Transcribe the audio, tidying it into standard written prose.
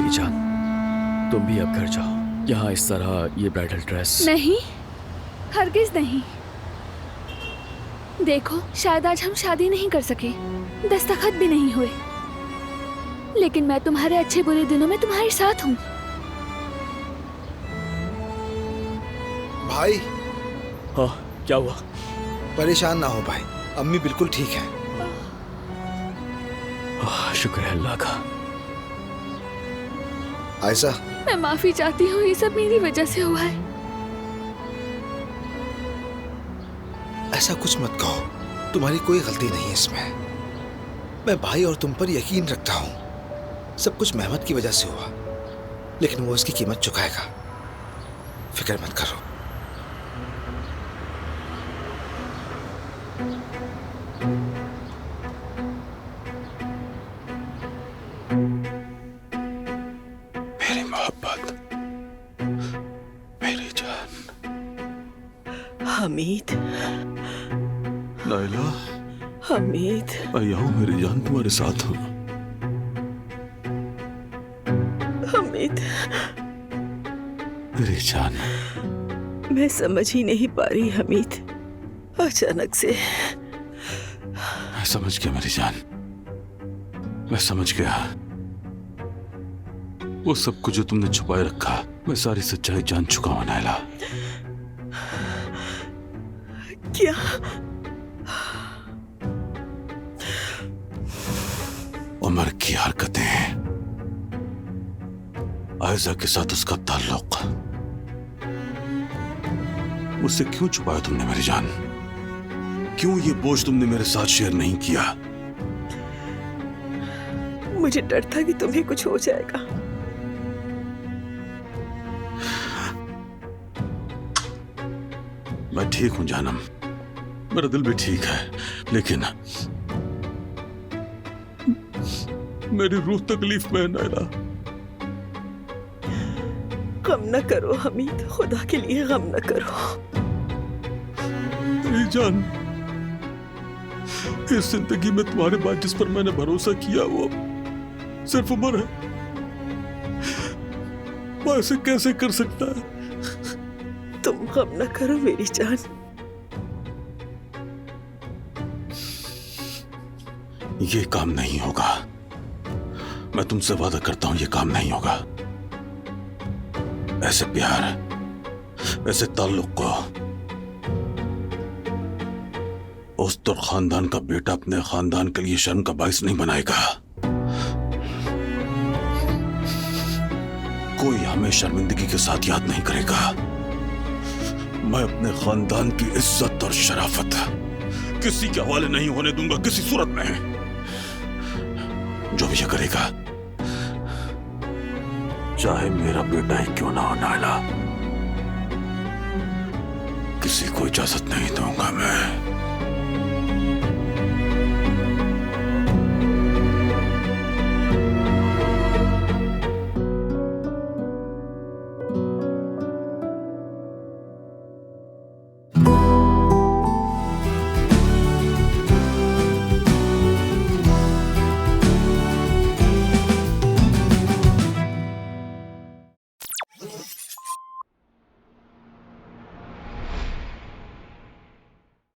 मेरी जान, तुम भी अब घर जाओ। यहाँ इस तरह ये ब्राइडल ड्रेस नहीं, हरगिज नहीं। देखो, शायद आज हम शादी नहीं कर सके, दस्तखत भी नहीं हुए, लेकिन मैं तुम्हारे अच्छे बुरे दिनों में तुम्हारे साथ हूँ। भाई। हाँ, क्या हुआ? परेशान ना हो भाई, अम्मी बिल्कुल ठीक है। शुक्र है अल्लाह का। आयशा, मैं माफी चाहती हूँ, ये सब मेरी वजह से हुआ है। ऐसा कुछ मत कहो, तुम्हारी कोई गलती नहीं है इसमें। मैं भाई और तुम पर यकीन रखता हूँ। सब कुछ मेहमत की वजह से हुआ, लेकिन वो इसकी कीमत चुकाएगा। फिक्र मत करो। मेरी मोहब्बत, मेरी जान। हमीद, नाइला, हमीद, मैं यहाँ हूँ मेरी जान, तुम्हारे साथ हूँ। हमीद, मेरी जान। मैं समझ ही नहीं पा रही हमीद, अचानक से। मैं समझ गया मेरी जान, मैं समझ गया। वो सब कुछ जो तुमने छुपाए रखा, मैं सारी सच्चाई जान चुका हूं नाइला। क्या? उमर की हरकतें, आयजा के साथ उसका ताल्लुक, मुझसे क्यों छुपाया तुमने मेरी जान? क्यों ये बोझ तुमने मेरे साथ शेयर नहीं किया? मुझे डर था कि तुम्हें कुछ हो जाएगा। मैं ठीक हूं जानम, मेरा दिल भी ठीक है, लेकिन मेरी रूह तकलीफ में है नाइला। गम न करो हमीद, खुदा के लिए गम न करो। मेरी जान, इस जिंदगी में तुम्हारे बाद जिस पर मैंने भरोसा किया वो सिर्फ उमर है। वो ऐसे कैसे कर सकता है? तुम गम न करो मेरी जान। ये काम नहीं होगा, मैं तुमसे वादा करता हूं ये काम नहीं होगा। ऐसे प्यार, ऐसे ताल्लुक को उस्तुर खानदान का बेटा अपने खानदान के लिए शर्म का बाइस नहीं बनाएगा। कोई हमें शर्मिंदगी के साथ याद नहीं करेगा। मैं अपने खानदान की इज्जत और शराफत किसी के हवाले नहीं होने दूंगा, किसी सूरत में। जो भी ये करेगा, चाहे मेरा बेटा ही क्यों ना हो नाइला, किसी को इजाजत नहीं दूंगा मैं।